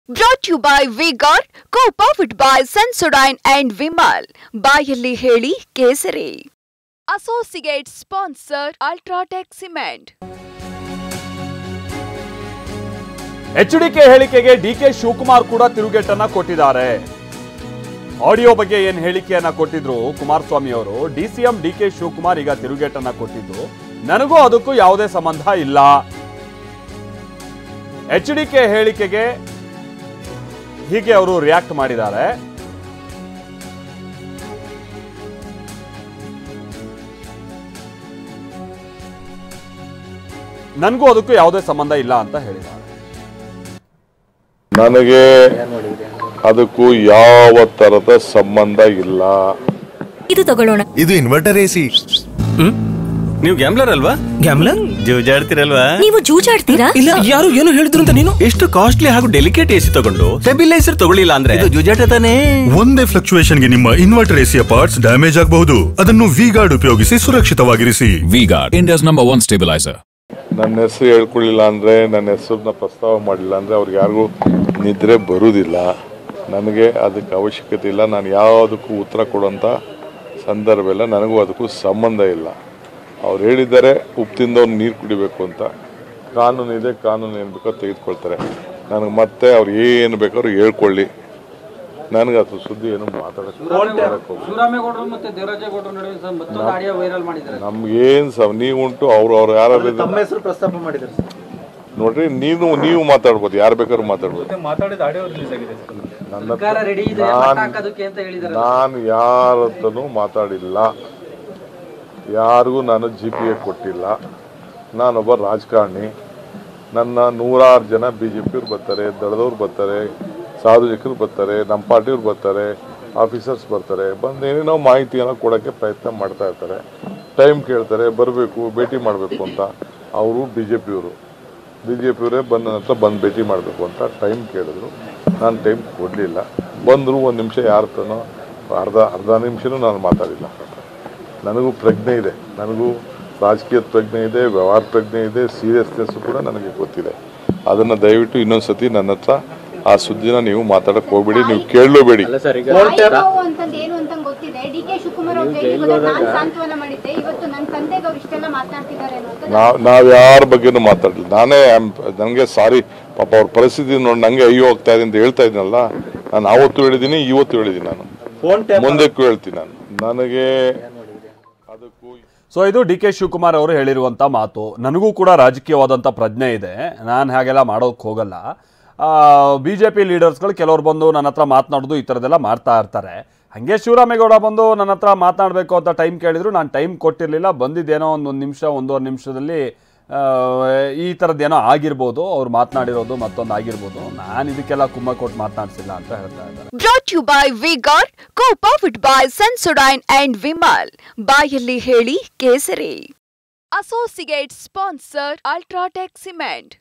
Brought to you by V-Guard, co-powered by Sensodyne and Vimal. ಬಾಯಲ್ಲಿ ಹೇಳಿ ಕೇಸರಿ. Associate sponsor Ultratech Cement. HDK ಹೇಳಿಕೆಗೆ DK Shivakumar ಕೂಡ ತಿರುಗೇಟನ್ನ ಕೊಟ್ಟಿದ್ದಾರೆ. ಆಡಿಯೋ ಬಗ್ಗೆ ಏನು ಹೇಳಿಕೆಯನ್ನ ಕೊಟ್ಟಿದ್ರು ಕುಮಾರಸ್ವಾಮಿ ಅವರು, ಡಿಸಿಎಂ ಡಿಕೆ ಶಿವಕುಮಾರ್ ಈಗ ತಿರುಗೇಟನ್ನ ಕೊಟ್ಟಿದ್ದು, ನನಗೂ ಅದಕ್ಕೂ ಯಾವುದೇ ಸಂಬಂಧ ಇಲ್ಲ. ಎಚ್ಡಿಕೆ ಹೇಳಿಕೆಗೆ ಹೀಗೆ ಅವರು ರಿಯಾಕ್ಟ್ ಮಾಡಿದ್ದಾರೆ. ನನಗೂ ಅದಕ್ಕೂ ಯಾವುದೇ ಸಂಬಂಧ ಇಲ್ಲ ಅಂತ ಹೇಳಿದ್ದಾರೆ. ನನಗೆ ಅದಕ್ಕೂ ಯಾವ ತರದ ಸಂಬಂಧ ಇಲ್ಲ. ಇದು ತಗೊಳ್ಳೋಣ. ಇದು ಇನ್ವರ್ಟರ್ ಎಸಿ. ನೀವು ಗ್ಯಾಮ್ಲರ್ ಅಲ್ವಾ? ಗ್ಯಾಮ್ಲರ್ ಜೂಜಾಡ್ತಿರಲ್ವಾ? ನೀವು ಜೂಜಾಡ್ತೀರಾ? ಇಲ್ಲ, ಯಾರು ಏನು ಹೇಳಿದ್ರು ಅಂತ ನೀನು ಎಷ್ಟು ಕಾಸ್ಟ್ಲಿ ಹಾಗೂ ಡೆಲಿಕೇಟ್ ಎಸಿ ತಗೊಂಡು ಸ್ಟೆಬಿಲೈಸರ್ ತಗೊಳ್ಳಿಲ್ಲ ಅಂದ್ರೆ ಇದು ಜೂಜಾಟ ತಾನೇ. ಒಂದೇ ಫ್ಲಕ್ಚುಯೇಷನ್ ಗೆ ನಿಮ್ಮ ಇನ್ವರ್ಟರ್ ಎಸಿಯ ಪಾರ್ಟ್ಸ್ ಡ್ಯಾಮೇಜ್ ಆಗಬಹುದು. ಅದನ್ನು ವಿ-ಗಾರ್ಡ್ ಉಪಯೋಗಿಸಿ ಸುರಕ್ಷಿತವಾಗಿರಿಸಿ. V-Guard, India's number 1 stabiliser. ನನ್ನ ಹೆಸರು ಹೇಳ್ಕೊಳ್ಳಿಲ್ಲ ಅಂದ್ರೆ, ನನ್ನ ಹೆಸರನ್ನ ಪ್ರಸ್ತಾವ ಮಾಡಿಲ್ಲ ಅಂದ್ರೆ ಅವ್ರಿಗೆ ಯಾರಿಗೂ ನಿದ್ರೆ ಬರುವುದಿಲ್ಲ. ನನಗೆ ಅದಕ್ಕೆ ಅವಶ್ಯಕತೆ ಇಲ್ಲ. ನಾನು ಯಾವುದಕ್ಕೂ ಉತ್ತರ ಕೊಡುವಂಥ ಸಂದರ್ಭ ಇಲ್ಲ. ನನಗೂ ಅದಕ್ಕೂ ಸಂಬಂಧ ಇಲ್ಲ. ಅವ್ರು ಹೇಳಿದ್ದಾರೆ ಉಪ್ಪು ತಿಂದವ್ರು ನೀರು ಕುಡಿಬೇಕು ಅಂತ. ಕಾನೂನು ಇದೆ, ಕಾನೂನು ಏನು ಬೇಕೋ ತೆಗೆದುಕೊಳ್ತಾರೆ. ನನಗೆ ಮತ್ತೆ ಅವ್ರು ಏನು ಬೇಕಾದ್ರೂ ಹೇಳ್ಕೊಳ್ಳಿ. ನನಗೆ ಅದು ಸುದ್ದಿ ಏನು ನಮ್ಗೇನು ನೀವು ಉಂಟು ಅವ್ರು ಯಾರು ನೋಡ್ರಿ, ನೀವು ಮಾತಾಡ್ಬೋದು, ಯಾರು ಬೇಕಾದ್ರೂ ಮಾತಾಡ್ಬೋದು. ನಾನು ಯಾರ ಹತ್ರನೂ ಮಾತಾಡಿಲ್ಲ. ಯಾರಿಗೂ ನಾನು GPA ಕೊಟ್ಟಿಲ್ಲ. ನಾನೊಬ್ಬ ರಾಜಕಾರಣಿ. ನನ್ನ 100 ಜನ BJPಯವ್ರು ಬರ್ತಾರೆ, ದಳದವ್ರು ಬರ್ತಾರೆ, ಸಾರ್ವಜನಿಕರು ಬರ್ತಾರೆ, ನಮ್ಮ ಪಾರ್ಟಿಯವ್ರು ಬರ್ತಾರೆ, ಆಫೀಸರ್ಸ್ ಬರ್ತಾರೆ. ಬಂದು ಏನೇನೋ ಮಾಹಿತಿಯನ್ನು ಕೊಡೋಕ್ಕೆ ಪ್ರಯತ್ನ ಮಾಡ್ತಾ ಇರ್ತಾರೆ. ಟೈಮ್ ಕೇಳ್ತಾರೆ, ಬರಬೇಕು, ಭೇಟಿ ಮಾಡಬೇಕು ಅಂತ. ಅವರು BJPಯವರೇ ಬಂದ ನನ್ನ ಹತ್ರ ಬಂದು ಭೇಟಿ ಮಾಡಬೇಕು ಅಂತ ಟೈಮ್ ಕೇಳಿದ್ರು. ನಾನು ಟೈಮ್ ಕೊಡಲಿಲ್ಲ. ಬಂದರು, 1 ನಿಮಿಷ ಯಾರ ಹತ್ರನೋ ಅರ್ಧ ನಿಮಿಷನೂ ನಾನು ಮಾತಾಡಿಲ್ಲ. ನನಗೂ ಪ್ರಜ್ಞೆ ಇದೆ, ನನಗೂ ರಾಜಕೀಯದ ಪ್ರಜ್ಞೆ ಇದೆ, ವ್ಯವಹಾರ ಪ್ರಜ್ಞೆ ಇದೆ, ಸೀರಿಯಸ್ನೆಸ್ ಕೂಡ ನನಗೆ ಗೊತ್ತಿದೆ. ಅದನ್ನು ದಯವಿಟ್ಟು ಇನ್ನೊಂದು ಸತಿ ನನ್ನ ಹತ್ರ ಆ ಸುದ್ದಿನ ನೀವು ಮಾತಾಡಕ್ಕೆ ಹೋಗ್ಬೇಡಿ, ನೀವು ಕೇಳಲೇಬೇಡಿ. ನಾವು ಯಾರ ಬಗ್ಗೆನೂ ಮಾತಾಡಲಿಲ್ಲ. ನನಗೆ ಸಾರಿ, ಪಾಪ ಅವ್ರ ಪರಿಸ್ಥಿತಿ ನೋಡಿ ನನಗೆ ಅಯ್ಯೋ ಹೋಗ್ತಾ ಇದೆ ಅಂತ ಹೇಳ್ತಾ ಇದ್ದೀನಲ್ಲ. ನಾನು ಆವತ್ತು ಹೇಳಿದ್ದೀನಿ, ಇವತ್ತು ಹೇಳಿದ್ದೀನಿ, ನಾನು ಮುಂದಕ್ಕೂ ಹೇಳ್ತೀನಿ. ನನಗೆ ಸೊ ಇದು ಡಿ ಕೆ ಶಿವಕುಮಾರ್ ಅವರು ಹೇಳಿರುವಂಥ ಮಾತು. ನನಗೂ ಕೂಡ ರಾಜಕೀಯವಾದಂಥ ಪ್ರಜ್ಞೆ ಇದೆ, ನಾನು ಹಾಗೆಲ್ಲ ಮಾಡೋಕ್ಕೆ ಹೋಗಲ್ಲ. BJP ಲೀಡರ್ಸ್ಗಳು ಕೆಲವ್ರು ಬಂದು ನನ್ನ ಹತ್ರ ಮಾತನಾಡೋದು ಈ ಥರದ್ದೆಲ್ಲ ಮಾಡ್ತಾ ಇರ್ತಾರೆ. ಹಾಗೆ ಶಿವರಾಮೇಗೌಡ ಬಂದು ನನ್ನ ಹತ್ರ ಮಾತನಾಡಬೇಕು ಅಂತ ಟೈಮ್ ಕೇಳಿದ್ರು, ನಾನು ಟೈಮ್ ಕೊಟ್ಟಿರಲಿಲ್ಲ. ಬಂದಿದ್ದೇನೋ ಒಂದು ನಿಮಿಷ, 1.5 ನಿಮಿಷದಲ್ಲಿ ಈ ಥರದ್ದೇನೋ ಆಗಿರ್ಬೋದು, ಅವ್ರು ಮಾತನಾಡಿರೋದು ಮತ್ತೊಂದು ಆಗಿರ್ಬೋದು. ನಾನು ಇದಕ್ಕೆಲ್ಲ ಕುಮ್ಮ ಕೊಟ್ಟು ಮಾತನಾಡಿಸಿಲ್ಲ ಅಂತ ಹೇಳ್ತಾ ಇದ್ದಾರೆ. Brought to you by V-Guard, co-powered by Sensodyne and Vimal. ಬಾಯಲ್ಲಿ ಹೇಳಿ ಕೇಸರಿ. Associate sponsor Ultratech Cement.